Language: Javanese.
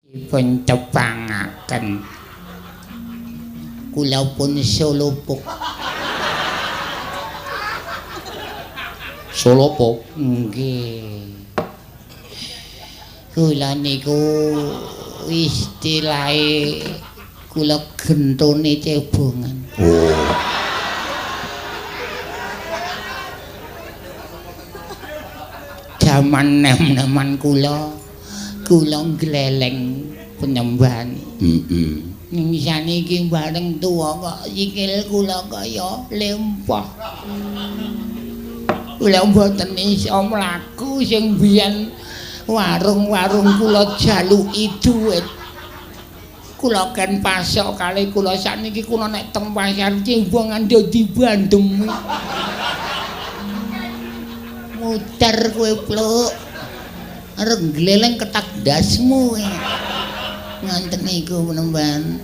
Dipun tepangaken kula pun solopok. Solopok Nggih. Kula niku istilahe kula gentone cebongan. Oh. Jaman nem-neman kula gleleng penyembahan. Ning saniki bareng tuwa kok sikil kula kaya lempah. Kula mboten iso mlaku sing biyen warung-warung kula jaluki dhuwit. Kula ken pasok kalih kula sakniki kula nek teng pasar cebongan dadi bandem. Muter kowe pluk. Arep gleleng ketak dasmu. Nganten niku penemban.